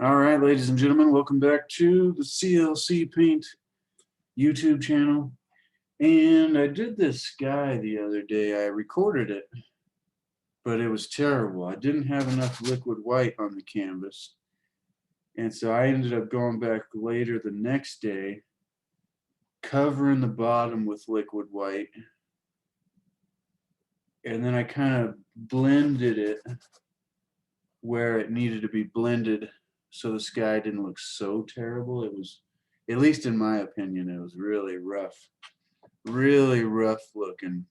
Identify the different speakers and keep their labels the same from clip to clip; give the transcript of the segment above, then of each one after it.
Speaker 1: All right, ladies and gentlemen, welcome back to the CLC Paint YouTube channel. And I did this guy the other day. I recorded it, but it was terrible. I didn't have enough liquid white on the canvas. And so I ended up going back later the next day, covering the bottom with liquid white. And then I kind of blended it where it needed to be blended so the sky didn't look so terrible. It was, at least in my opinion, it was really rough looking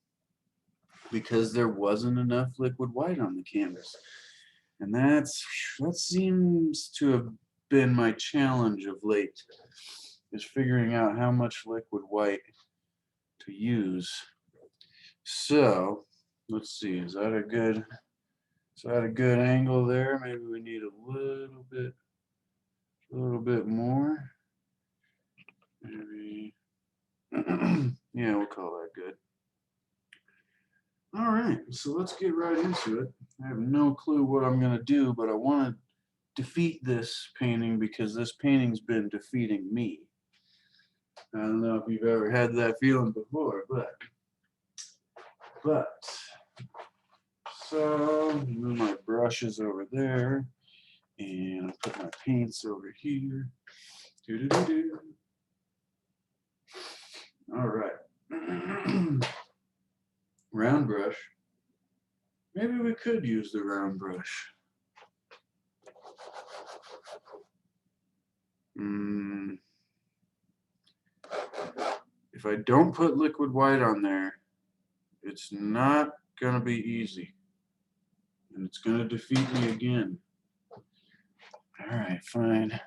Speaker 1: because there wasn't enough liquid white on the canvas. And that seems to have been my challenge of late, is figuring out how much liquid white to use. So let's see, is that a good angle there? Maybe we need a little bit more. Maybe yeah, we'll call that good. All right, so let's get right into it. I have no clue what I'm going to do, but I want to defeat this painting because this painting's been defeating me. I don't know if you've ever had that feeling before, but so move my brushes over there, and I'll put my paints over here. Doo-doo-doo-doo. All right. Round brush. Maybe we could use the round brush. If I don't put liquid white on there, it's not going to be easy. And it's going to defeat me again. All right, fine.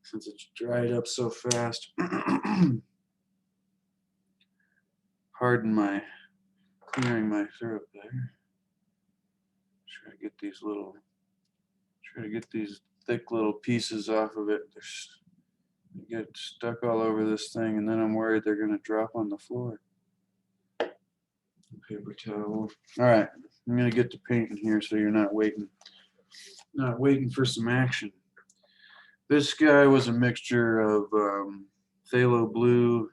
Speaker 1: Since it's dried up so fast. Pardon my clearing my throat there. Try to get these thick little pieces off of it. They get stuck all over this thing, and then I'm worried they're going to drop on the floor. Paper towel. All right, I'm going to get to painting here so you're not waiting for some action. This guy was a mixture of phthalo blue,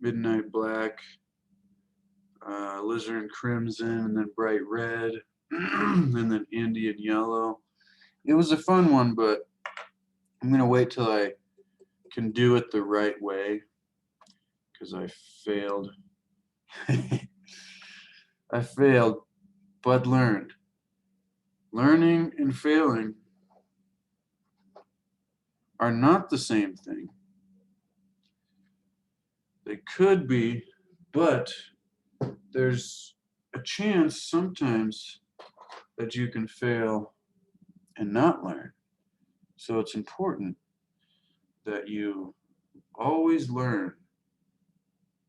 Speaker 1: midnight black, alizarin crimson, and then bright red, and then Indian yellow. It was a fun one, but I'm going to wait till I can do it the right way because I failed. I failed, but learned. Learning and failing are not the same thing. They could be, but there's a chance sometimes that you can fail and not learn. So it's important that you always learn.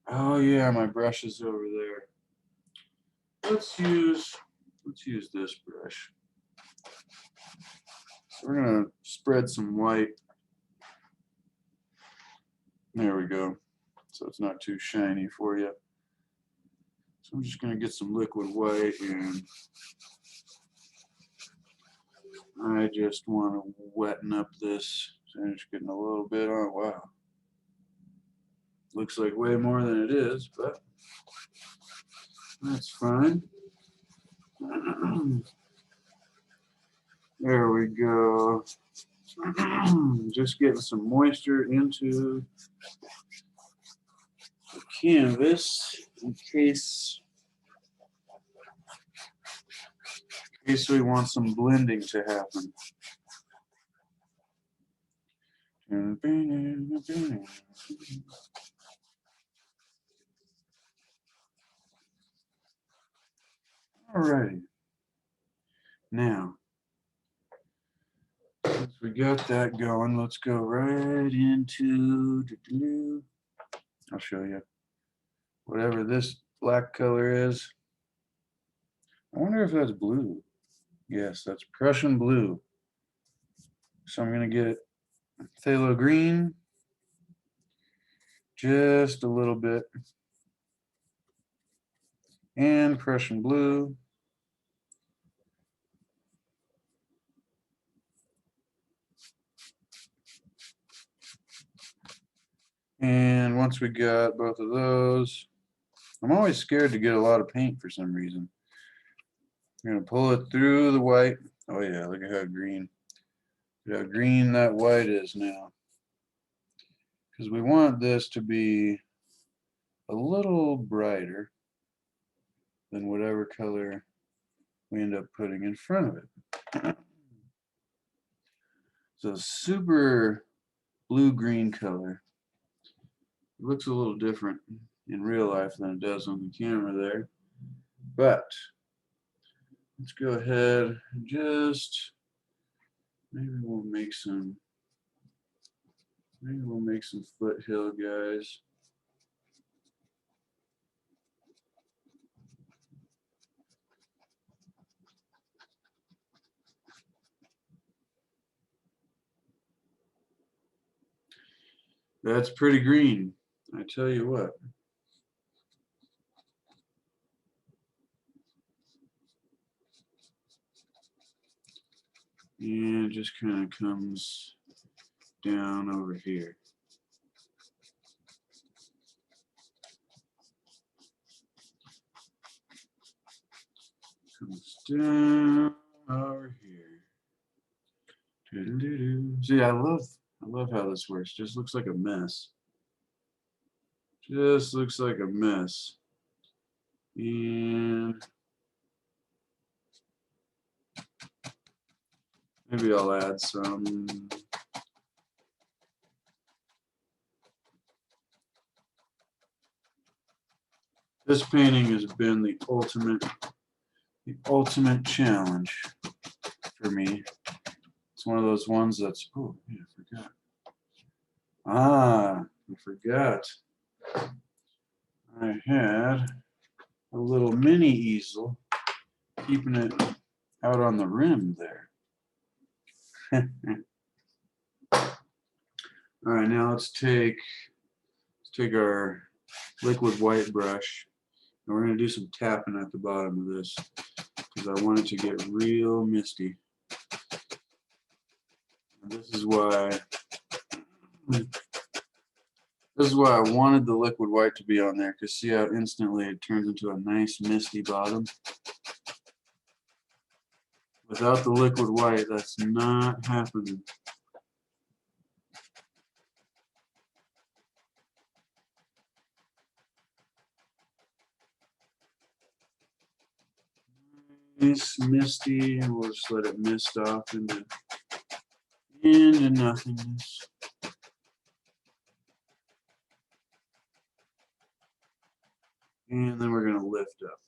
Speaker 1: Oh yeah, my brush is over there. Let's use this brush. So we're gonna spread some white. There we go. So it's not too shiny for you. So I'm just gonna get some liquid white, and I just want to wetten up this. So I'm just getting a little bit on. Wow. Looks like way more than it is, but that's fine. There we go. Just getting some moisture into the canvas in case we want some blending to happen. Alrighty. Now, since we got that going, let's go right into, I'll show you, whatever this black color is. I wonder if that's blue. Yes, that's Prussian blue. So I'm going to get phthalo green, just a little bit, and Prussian blue. And once we got both of those, I'm always scared to get a lot of paint for some reason. I'm going to pull it through the white. Oh yeah, look at how green. Look how green that white is now. Because we want this to be a little brighter than whatever color we end up putting in front of it. So super blue-green color. It looks a little different in real life than it does on the camera there. But let's go ahead and just maybe we'll make some foothill guys. That's pretty green, I tell you what. And it just kind of comes down over here. Comes down over here. Doo-doo-doo-doo. See, I love how this works. Just looks like a mess. Just looks like a mess. And maybe I'll add some. This painting has been the ultimate challenge for me. It's one of those ones that's, oh yeah, I forgot. I forgot. I had a little mini easel keeping it out on the rim there. All right, now let's take our liquid white brush, and we're going to do some tapping at the bottom of this because I want it to get real misty. And this is why I wanted the liquid white to be on there, because see how instantly it turns into a nice misty bottom. Without the liquid white, that's not happening. Nice misty, and we'll just let it mist off into nothingness. And then we're going to lift up.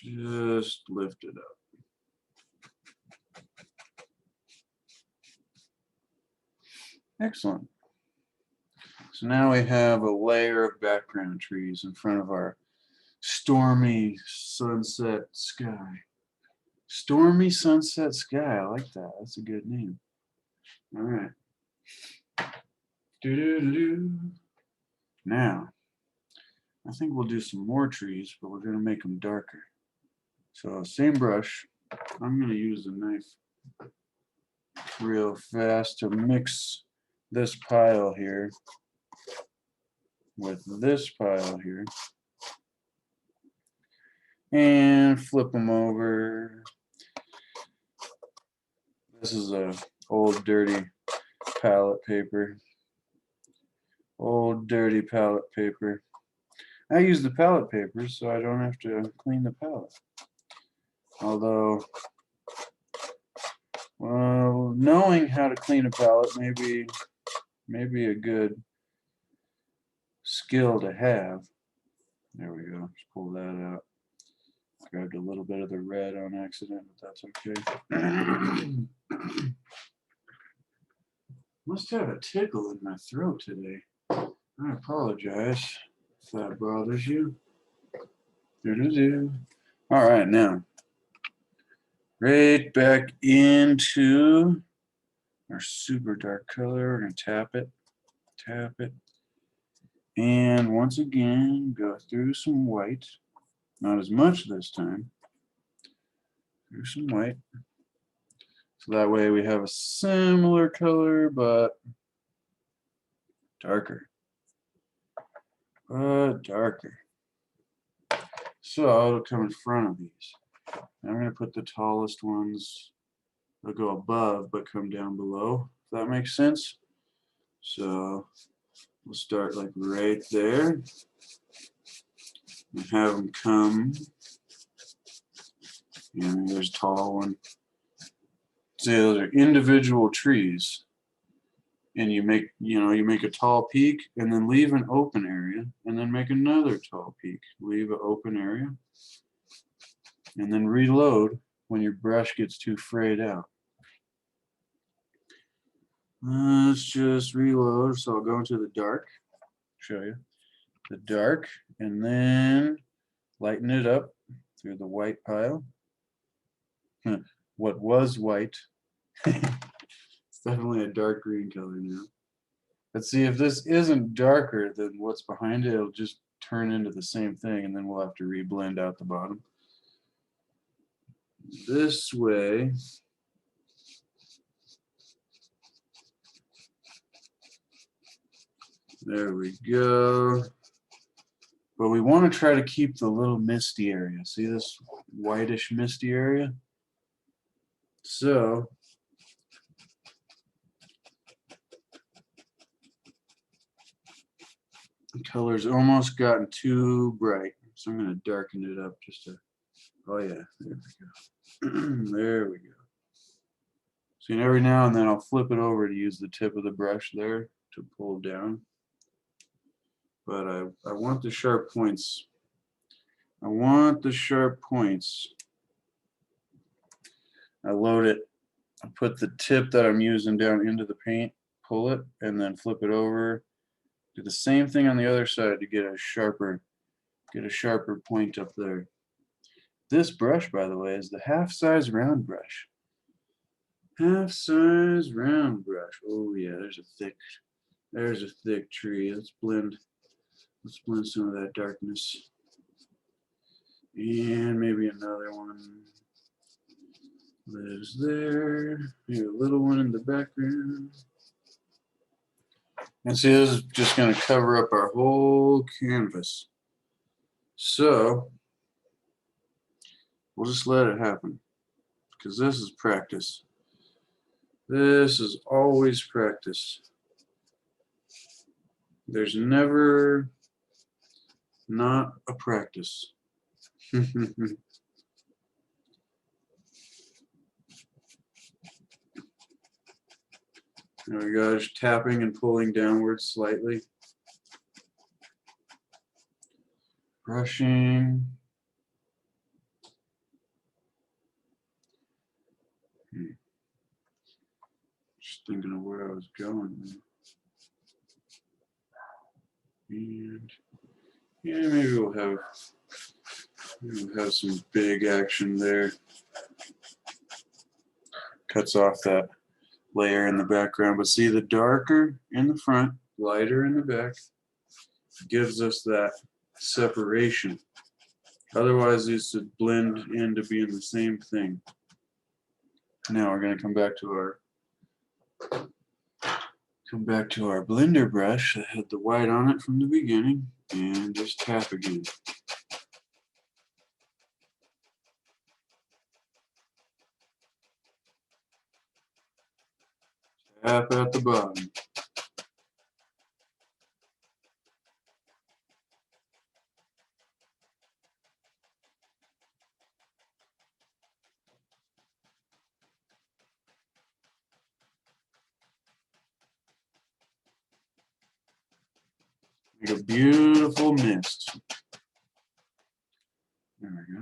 Speaker 1: Just lift it up. Excellent. So now we have a layer of background trees in front of our stormy sunset sky. Stormy sunset sky. I like that. That's a good name. All right. Do-do-do-do. Now, I think we'll do some more trees, but we're going to make them darker. So same brush. I'm going to use a knife real fast to mix this pile here with this pile here. And flip them over. This is a old dirty palette paper. Old dirty palette paper. I use the palette paper so I don't have to clean the palette. Although, well, knowing how to clean a palette may be a good skill to have. There we go. Just pull that out. Grabbed a little bit of the red on accident, but that's okay. Must have a tickle in my throat today. I apologize if that bothers you. All right, now right back into our super dark color. We're going to tap it, and once again go through some white. Not as much this time. Through some white. So that way we have a similar color, but darker, but darker. So it'll come in front of these. Now I'm going to put the tallest ones, they'll go above but come down below, if that makes sense. So we'll start like right there and have them come. And there's a tall one. See, those are individual trees. And you make a tall peak and then leave an open area and then make another tall peak. Leave an open area and then reload when your brush gets too frayed out. Let's just reload. So I'll go into the dark, show you the dark, and then lighten it up through the white pile. What was white. It's definitely a dark green color now. Let's see, if this isn't darker than what's behind it, it'll just turn into the same thing, and then we'll have to reblend out the bottom. This way. There we go. But we want to try to keep the little misty area. See this whitish misty area? So the color's almost gotten too bright. So I'm going to darken it up just to, oh yeah, there we go. There we go. See, and every now and then I'll flip it over to use the tip of the brush there to pull down. But I want the sharp points. I want the sharp points. I load it. I put the tip that I'm using down into the paint, pull it, and then flip it over. Do the same thing on the other side to get a sharper point up there. This brush, by the way, is the half-size round brush. Half-size round brush. Oh yeah, there's a thick tree. Let's blend some of that darkness. And maybe another one lives there. Maybe a little one in the background. And see, this is just going to cover up our whole canvas. So we'll just let it happen, because this is practice. This is always practice. There's never not a practice. There we go, just tapping and pulling downwards slightly. Brushing. Just thinking of where I was going. And yeah, maybe we'll have some big action there. Cuts off that layer in the background, but see, the darker in the front, lighter in the back, gives us that separation. Otherwise, these would blend into being the same thing. Now we're going to come back to our blender brush that had the white on it from the beginning, and just tap again. Tap at the bottom. Make a beautiful mist. There we go.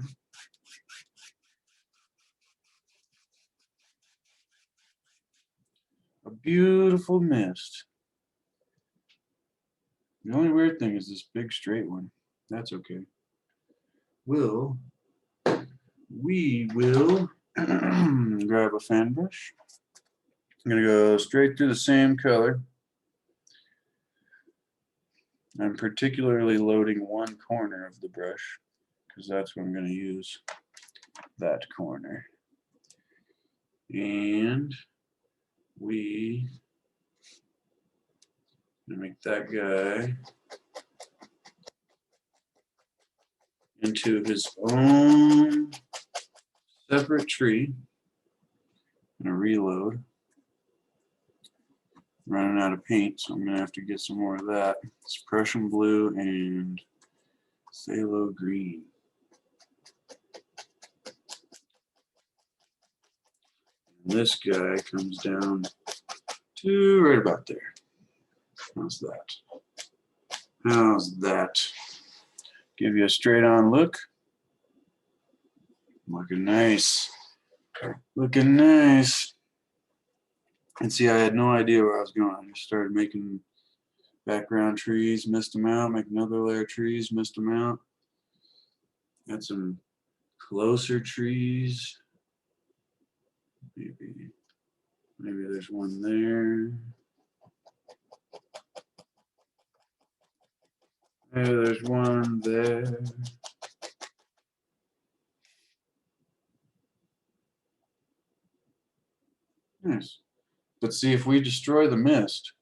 Speaker 1: A beautiful mist. The only weird thing is this big straight one. That's okay. We will grab a fan brush. I'm going to go straight through the same color. I'm particularly loading one corner of the brush because that's what I'm going to use, that corner. And we And make that guy into his own separate tree. I'm gonna reload. Running out of paint, so I'm gonna have to get some more of that. It's Prussian blue and phthalo green. And this guy comes down to right about there. How's that? How's that? Give you a straight on look. Looking nice. Looking nice. And see, I had no idea where I was going. I just started making background trees, missed them out, make another layer of trees, missed them out. Got some closer trees. Maybe there's one there. Maybe there's one there. Nice. But see, if we destroy the mist,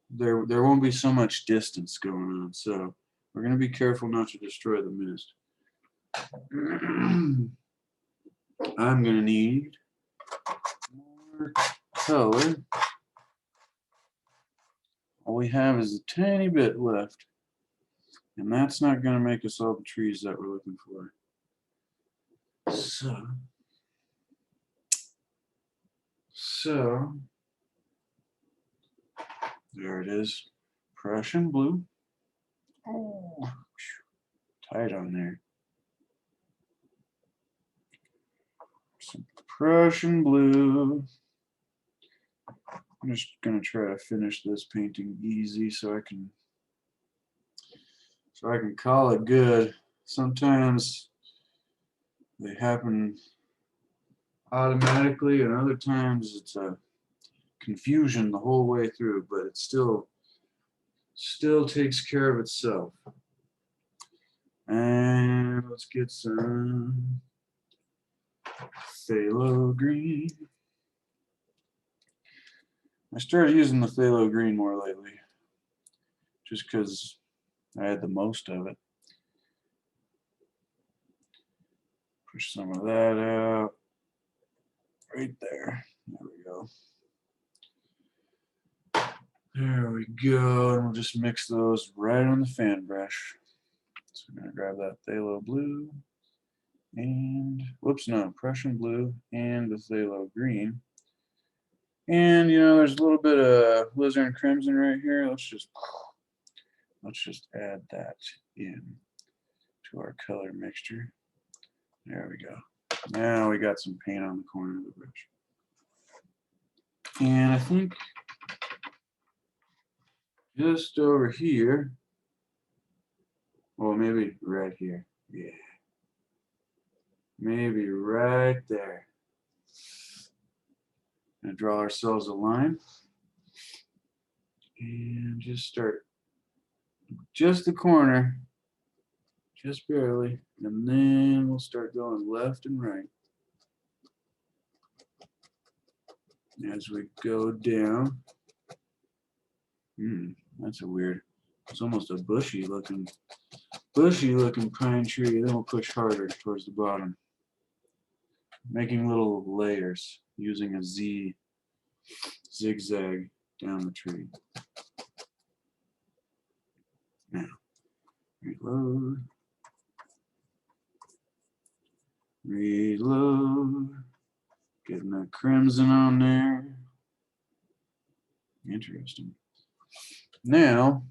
Speaker 1: there won't be so much distance going on. So we're going to be careful not to destroy the mist. I'm going to need more color. All we have is a tiny bit left. And that's not going to make us all the trees that we're looking for. So there it is. Prussian blue. Oh, tight on there. Some Prussian blue. I'm just gonna try to finish this painting easy so I can call it good. Sometimes they happen automatically, and other times it's a confusion the whole way through, but it still takes care of itself. And let's get some phthalo green. I started using the phthalo green more lately, just because I had the most of it. Push some of that out. Right there. There we go. There we go. And we'll just mix those right on the fan brush. So I'm going to grab that phthalo blue and, whoops, no, Prussian blue and the phthalo green. And, you know, there's a little bit of alizarin crimson right here. Let's just add that in to our color mixture. There we go. Now we got some paint on the corner of the brush. And I think just over here, well, maybe right here. Yeah. Maybe right there. Gonna draw ourselves a line. And just start just the corner, just barely. And then we'll start going left and right as we go down. That's a weird, it's almost a bushy looking pine tree. Then we'll push harder towards the bottom, making little layers using a zigzag down the tree. Now, reload, getting that crimson on there. Interesting. Now,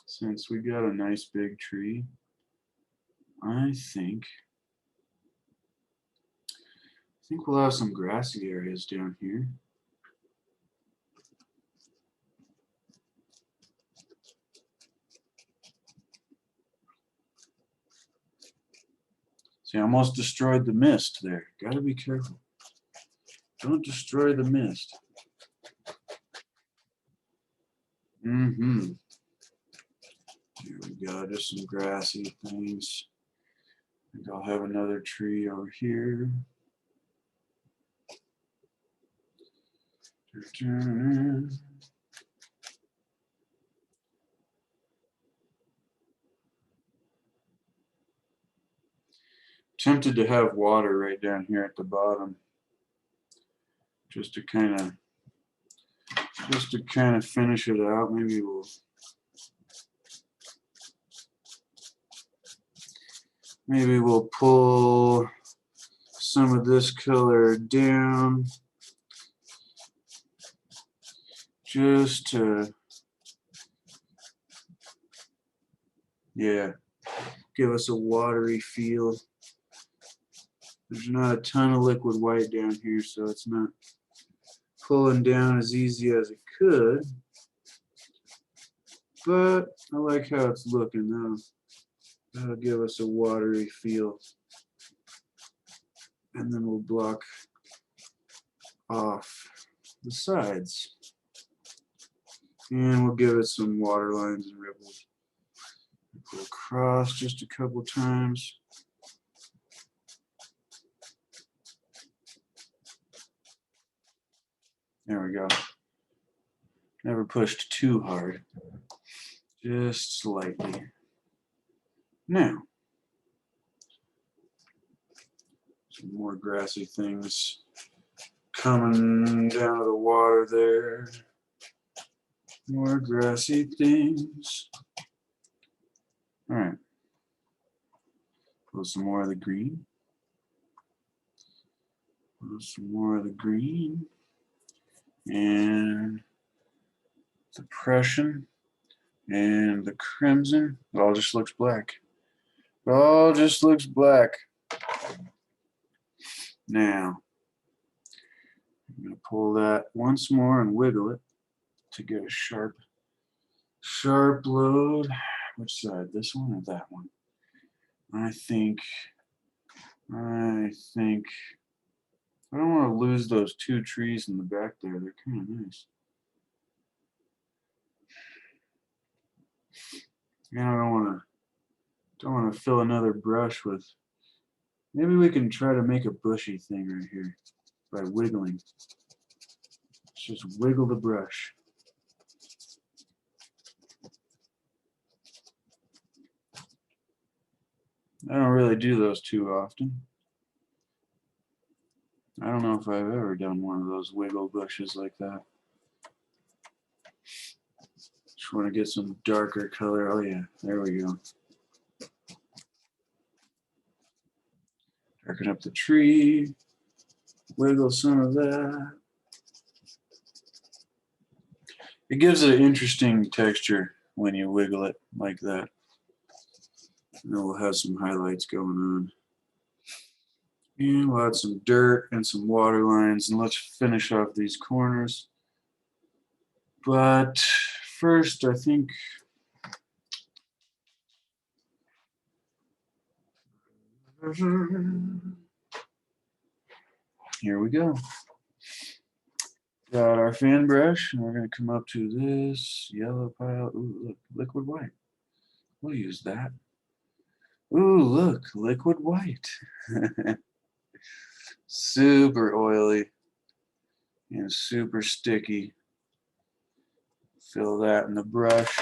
Speaker 1: since we got a nice big tree, I think we'll have some grassy areas down here. See, I almost destroyed the mist there. Gotta be careful. Don't destroy the mist. Here we go, just some grassy things. I think I'll have another tree over here. Tempted to have water right down here at the bottom, just to kind of finish it out. Maybe we'll pull some of this color down just to, yeah, give us a watery feel. There's not a ton of liquid white down here, so it's not pulling down as easy as it could. But I like how it's looking. That'll give us a watery feel. And then we'll block off the sides. And we'll give it some water lines and ripples. Go across just a couple times. There we go. Never pushed too hard. Just slightly. Now, some more grassy things coming down to the water there. More grassy things. All right. Pull some more of the green. Pull some more of the green. And depression. And the crimson. It all just looks black. It all just looks black. Now, I'm going to pull that once more and wiggle it to get a sharp load. Which side? This one or that one? I think I don't want to lose those two trees in the back there. They're kind of nice. Yeah, I don't want to fill another brush with. Maybe we can try to make a bushy thing right here by wiggling. Let's just wiggle the brush. I don't really do those too often. I don't know if I've ever done one of those wiggle bushes like that. Just want to get some darker color. Oh yeah, there we go. Darken up the tree. Wiggle some of that. It gives an interesting texture when you wiggle it like that. And then we'll have some highlights going on. And we'll add some dirt and some water lines, and let's finish off these corners. But first, I think here we go. Got our fan brush, and we're going to come up to this yellow pile. Ooh, look, liquid white. We'll use that. Ooh, look, liquid white. Super oily and super sticky. Fill that in the brush.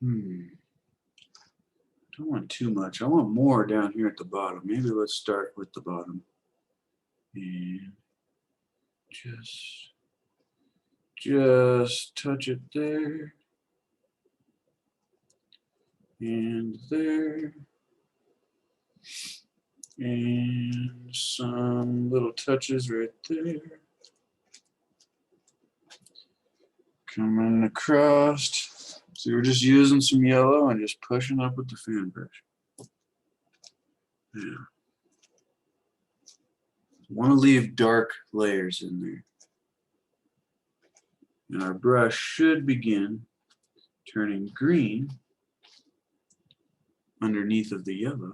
Speaker 1: Don't want too much. I want more down here at the bottom. Maybe let's start with the bottom. And just touch it there. And there. And some little touches right there. Coming across. So we're just using some yellow and just pushing up with the fan brush. Yeah. Want to leave dark layers in there. And our brush should begin turning green underneath of the yellow.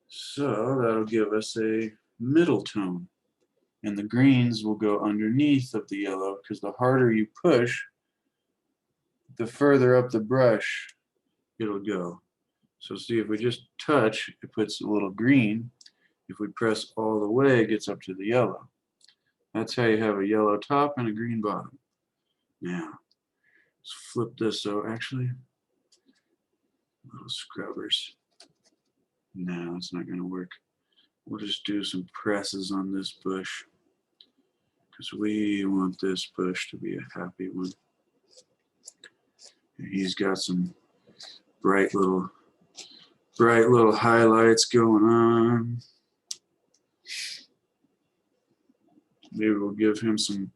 Speaker 1: So that'll give us a middle tone. And the greens will go underneath of the yellow, because the harder you push, the further up the brush it'll go. So see, if we just touch, it puts a little green. If we press all the way, it gets up to the yellow. That's how you have a yellow top and a green bottom. Now, let's flip this. So actually, Little scrubbers. No, it's not going to work. We'll just do some presses on this bush because we want this bush to be a happy one. And he's got some bright little highlights going on. Maybe we'll give him some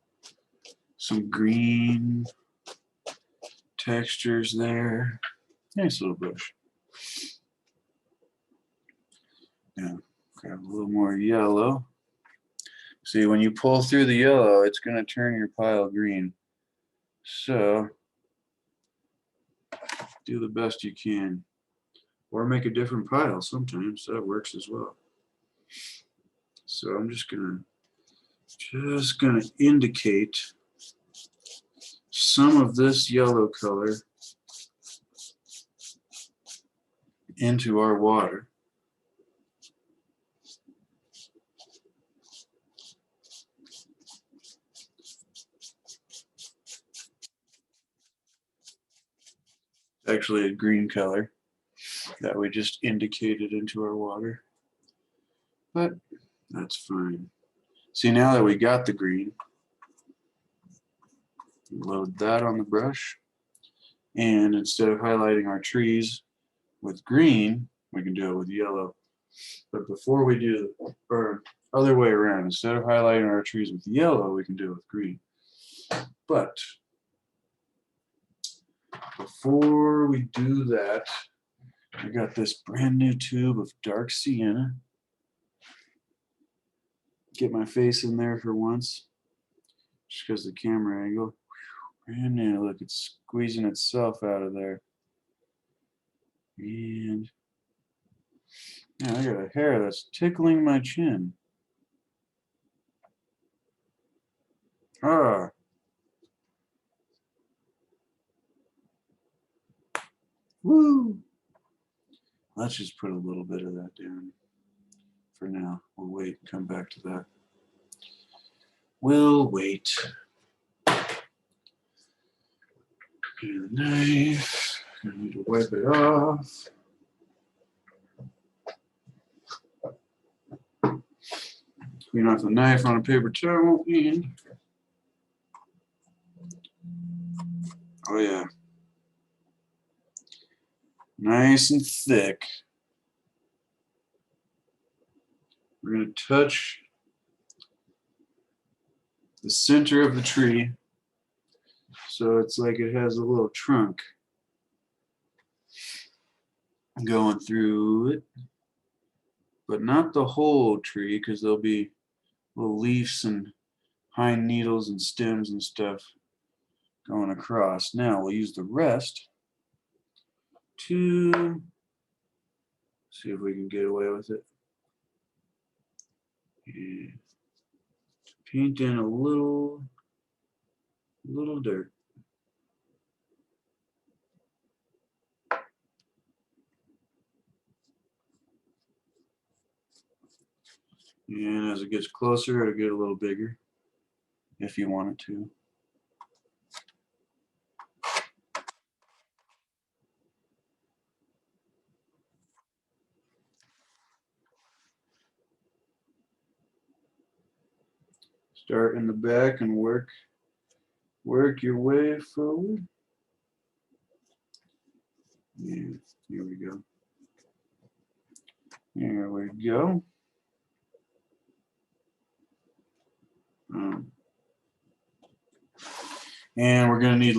Speaker 1: green textures there. Nice little bush. Now, grab a little more yellow. See, when you pull through the yellow, it's going to turn your pile green. So, do the best you can. Or make a different pile sometimes. That works as well. So I'm just gonna indicate some of this yellow color into our water. Actually a green color that we just indicated into our water, but that's fine. See, now that we got the green, load that on the brush, and instead of highlighting our trees with green, we can do it with yellow. But before we do, or other way around, instead of highlighting our trees with yellow, we can do it with green. But before we do that, I got this brand new tube of dark sienna. Get my face in there for once, just because the camera angle. Brand new, look, it's squeezing itself out of there. And now I got a hair that's tickling my chin. Ah. Woo! Let's just put a little bit of that down for now. We'll wait and come back to that. We'll wait. And the knife. I need to wipe it off. Clean off the knife on a paper towel and oh yeah. Nice and thick. We're going to touch the center of the tree so it's like it has a little trunk going through it, but not the whole tree because there'll be little leaves and pine needles and stems and stuff going across. Now we'll use the rest to see if we can get away with it. Yeah. Paint in a little dirt. And as it gets closer, it'll get a little bigger if you want it to. Start in the back and work your way forward. Yeah, here we go. Here we go. And we're gonna need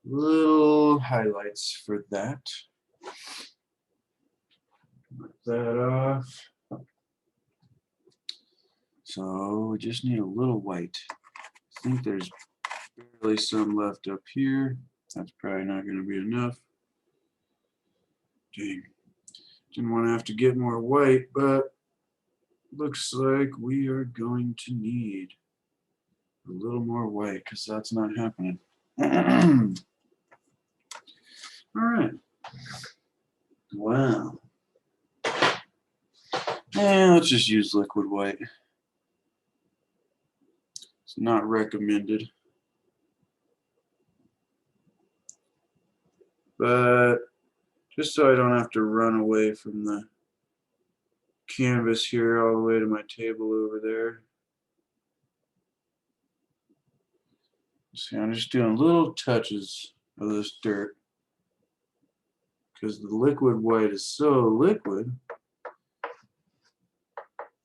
Speaker 1: little highlights for that. Knock that off. So we just need a little white. I think there's barely some left up here. That's probably not going to be enough. Dang. Didn't want to have to get more white, but looks like we are going to need a little more white because that's not happening. All right. Wow. And let's just use liquid white. It's not recommended. But just so I don't have to run away from the canvas here all the way to my table over there. See, I'm just doing little touches of this dirt because the liquid white is so liquid,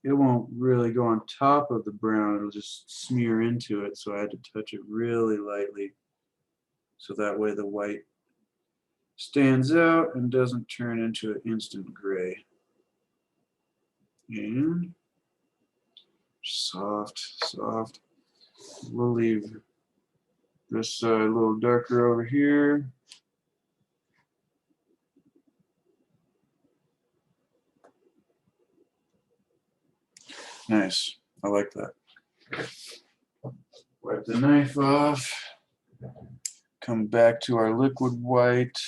Speaker 1: it won't really go on top of the brown, it'll just smear into it, so I had to touch it really lightly so that way the white stands out and doesn't turn into an instant gray. And soft, soft. We'll leave this side a little darker over here. Nice, I like that. Wipe the knife off. Come back to our liquid white.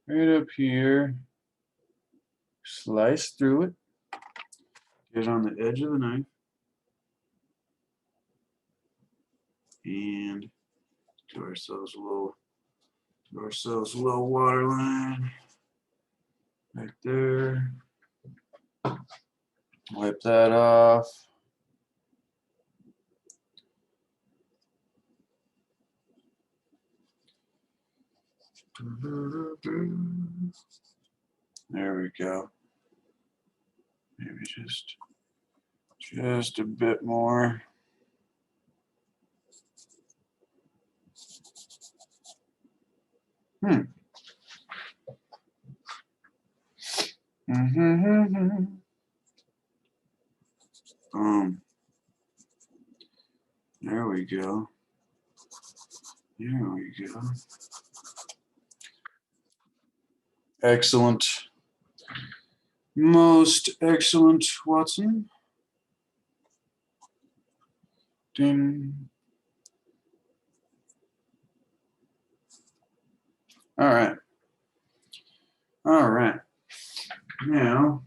Speaker 1: Right up here. Slice through it. Get it on the edge of the knife. And do ourselves a little water line. Right there. Wipe that off. There we go. Maybe just a bit more. There we go. There we go. Excellent. Most excellent, Watson. Ding. All right. All right. Now,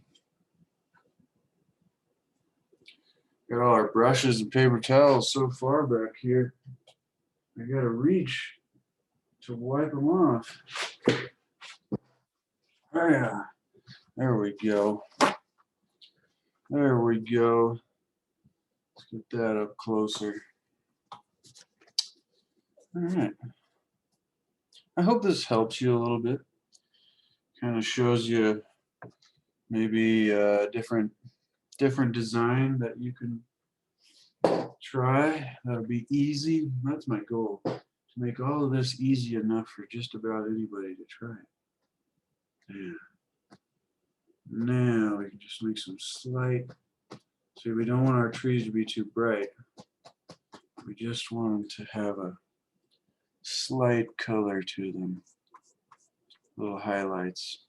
Speaker 1: got all our brushes and paper towels so far back here. I gotta reach to wipe them off. Oh yeah. There we go. There we go. Let's get that up closer. All right. I hope this helps you a little bit. Kind of shows you maybe a different design that you can try. That'll be easy. That's my goal, to make all of this easy enough for just about anybody to try. Yeah. Now we can just make some slight. See, we don't want our trees to be too bright. We just want them to have a slight color to them. Little highlights.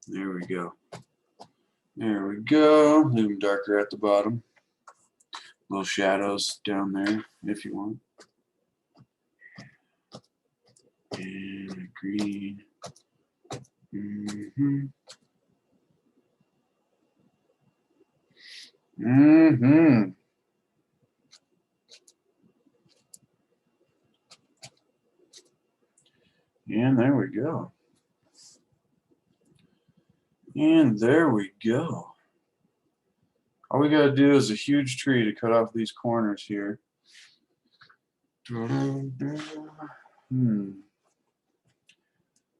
Speaker 1: There we go. There we go. Leave them darker at the bottom. Little shadows down there if you want. And green. And there we go. And there we go. All we gotta do is a huge tree to cut off these corners here.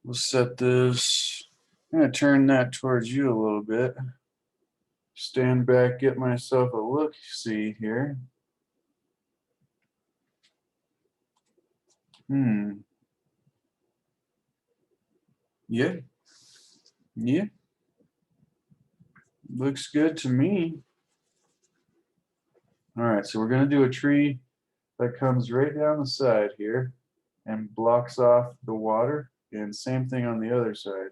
Speaker 1: We'll set this. I'm gonna turn that towards you a little bit. Stand back, get myself a look-see here. Yeah. Yeah. Looks good to me. All right, so we're gonna do a tree that comes right down the side here and blocks off the water, and same thing on the other side.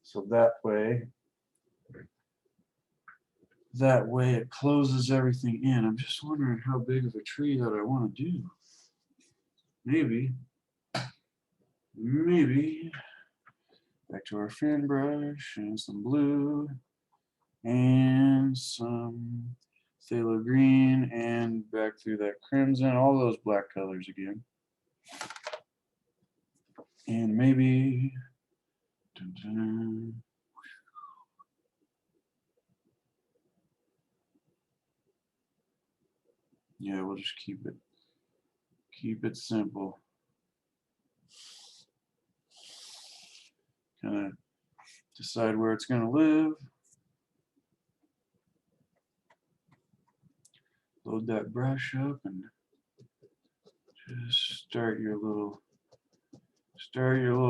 Speaker 1: So that way it closes everything in. I'm just wondering how big of a tree that I want to do. Maybe back to our fan brush and some blue and some phthalo green and back through that crimson, all those black colors again. And maybe, dun, dun, yeah, we'll just keep it simple. Kind of decide where it's going to live. Load that brush up and just start your little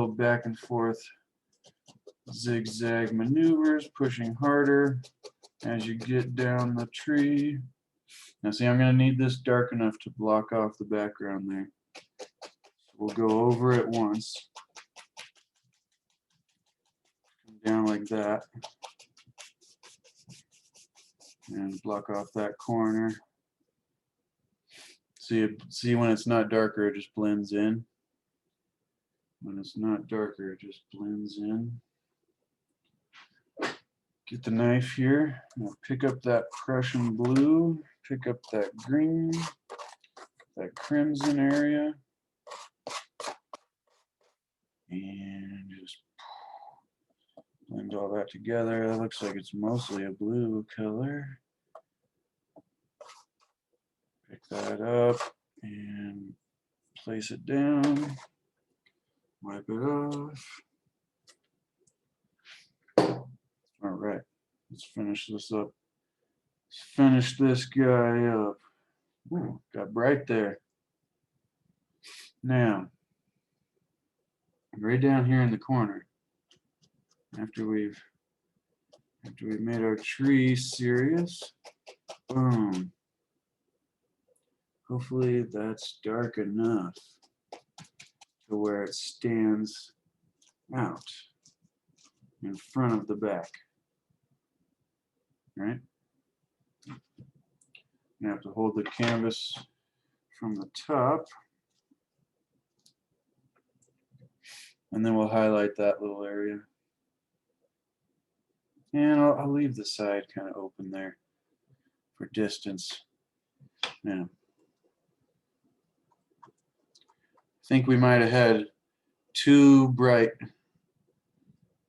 Speaker 1: back and forth zigzag maneuvers, pushing harder as you get down the tree. Now see, I'm going to need this dark enough to block off the background there. So we'll go over it once. Come down like that. And block off that corner. See when it's not darker, it just blends in. When it's not darker, it just blends in. Get the knife here. I'll pick up that Prussian blue, pick up that green, that crimson area, and just blend all that together. That looks like it's mostly a blue color. Pick that up and place it down. Wipe it off. All right, let's finish this up. Let's finish this guy up. Ooh, got bright there. Now, right down here in the corner, after we've made our tree serious, boom. Hopefully that's dark enough to where it stands out in front of the back. Right? You have to hold the canvas from the top, and then we'll highlight that little area. And I'll leave the side kind of open there for distance. Now, I think we might have had too bright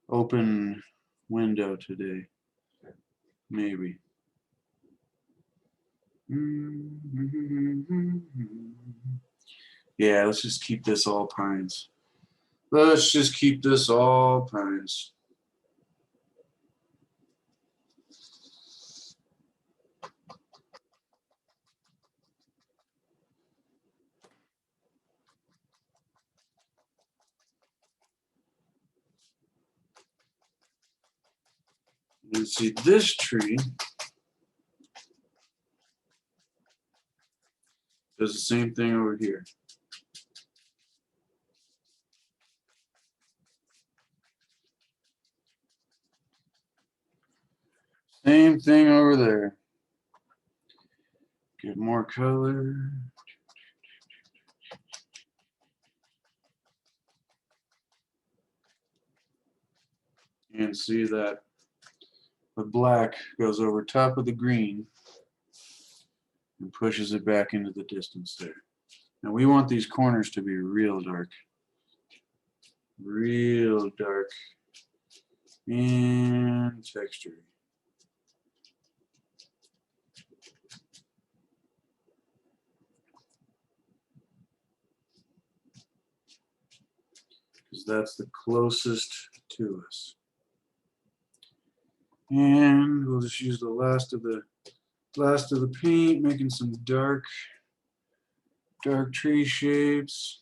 Speaker 1: open window today. Maybe. Yeah, let's just keep this all pines. Let's just keep this all pines. You see this tree does the same thing over here. Same thing over there. Get more color. And see that the black goes over top of the green and pushes it back into the distance there. Now we want these corners to be real dark. Real dark and textured. Because that's the closest to us. And we'll just use the last of the paint, making some dark tree shapes.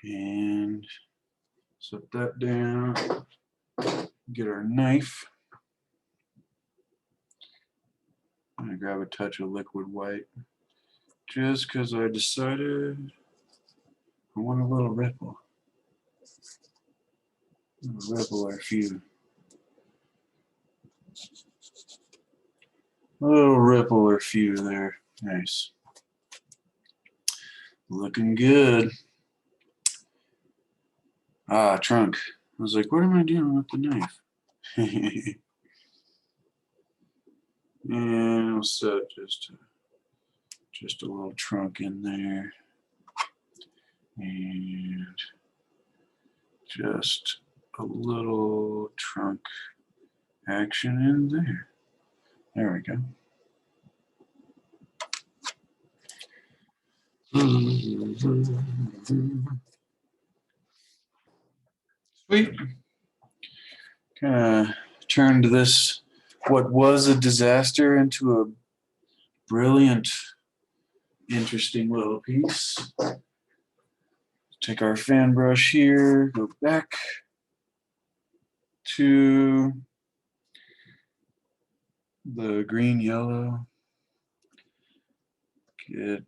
Speaker 1: And set that down. Get our knife. I'm gonna grab a touch of liquid white just because I decided I want a little ripple. A ripple or a few. A little ripple or few there. Nice. Looking good. Ah, trunk. I was like, what am I doing with the knife? And we'll set just Just a little trunk in there. And just a little trunk action in there. There we go. Sweet. Kind of turned this, what was a disaster, into a brilliant, interesting little piece. Take our fan brush here, go back to the green yellow. Get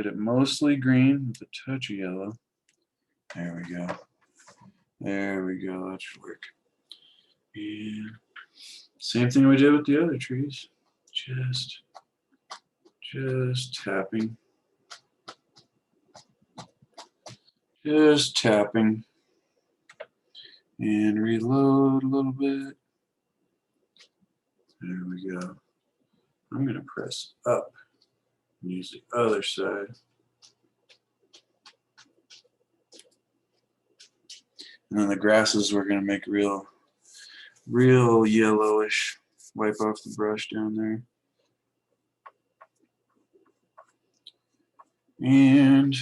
Speaker 1: it mostly green with a touch of yellow. There we go. There we go. That should work. And same thing we did with the other trees. Just tapping. Just tapping. And reload a little bit. There we go. I'm going to press up and use the other side. And then the grasses we're going to make real yellowish. Wipe off the brush down there. And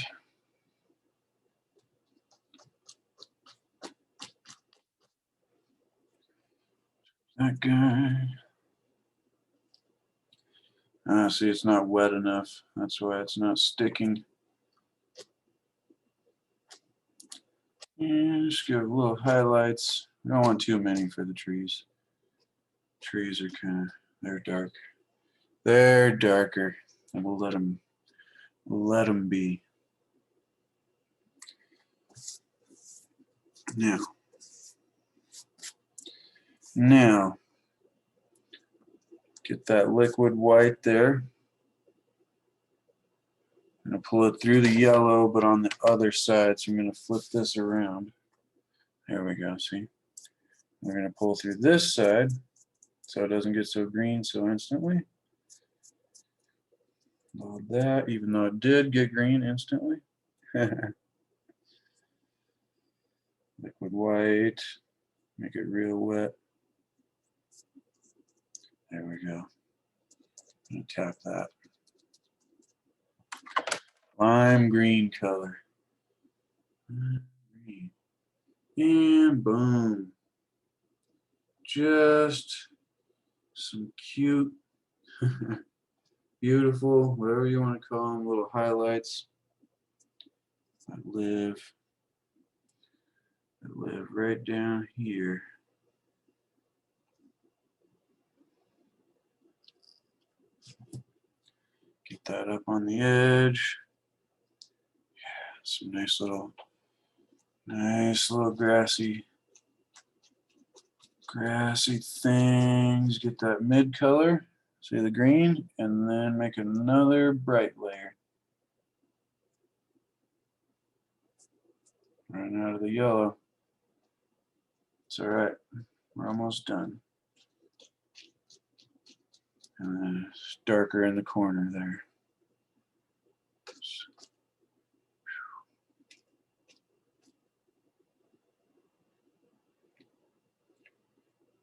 Speaker 1: that guy. See, it's not wet enough. That's why it's not sticking. And just give little highlights. We don't want too many for the trees. Trees are they're dark. They're darker, and we'll let them be. Now, get that liquid white there. I'm going to pull it through the yellow, but on the other side. So I'm going to flip this around. There we go, see? We're going to pull through this side so it doesn't get so green so instantly. Load that, even though it did get green instantly. Liquid white, make it real wet. There we go. I'm going to tap that. Lime green color. Green. And boom. Just some cute, beautiful, whatever you want to call them, little highlights that live right down here. Get that up on the edge. Yeah, some nice little grassy things. Get that mid color, see the green, and then make another bright layer. Running out of the yellow. It's all right. We're almost done. And then it's darker in the corner there.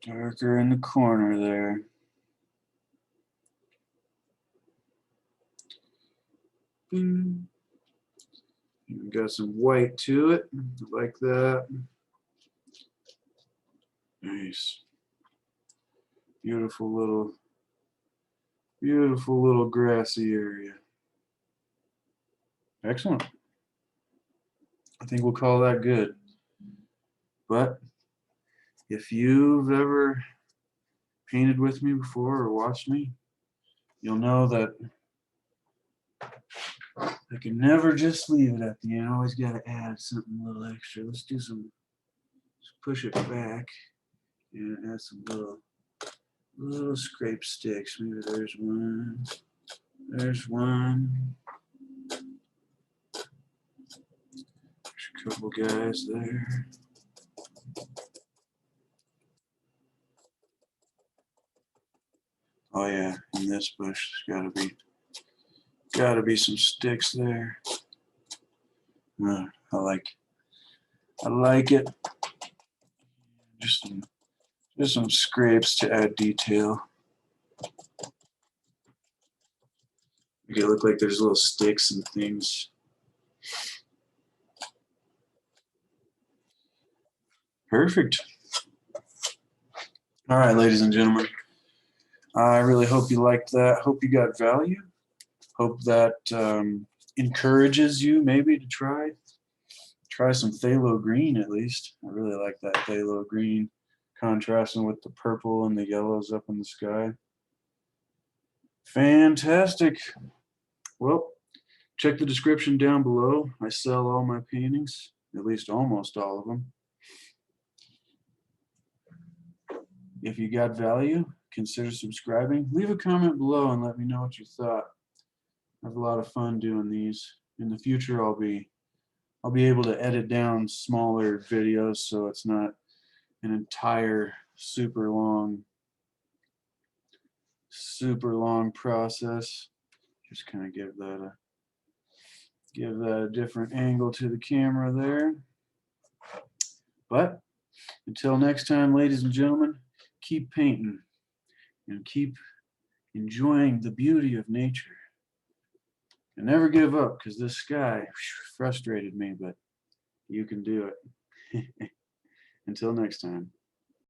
Speaker 1: Darker in the corner there. Bing. Even got some white to it, like that. Nice. Beautiful little grassy area. Excellent. I think we'll call that good. But if you've ever painted with me before or watched me, you'll know that I can never just leave it at the end. I always got to add something a little extra. Let's push it back and add some little scrape sticks. Maybe there's one. There's one. There's a couple guys there. Oh yeah, in this bush there's gotta be got to be some sticks there. I like it. Just some scrapes to add detail. Make it look like there's little sticks and things. Perfect. All right, ladies and gentlemen. I really hope you liked that. Hope you got value. Hope that encourages you maybe to try some phthalo green at least. I really like that phthalo green contrasting with the purple and the yellows up in the sky. Fantastic. Well, check the description down below. I sell all my paintings, at least almost all of them. If you got value, consider subscribing. Leave a comment below and let me know what you thought. I have a lot of fun doing these. In the future, I'll be able to edit down smaller videos so it's not an entire super long process. Just kind of give that a different angle to the camera there. But until next time, ladies and gentlemen, keep painting and keep enjoying the beauty of nature. And never give up, because this sky frustrated me, but you can do it. Until next time.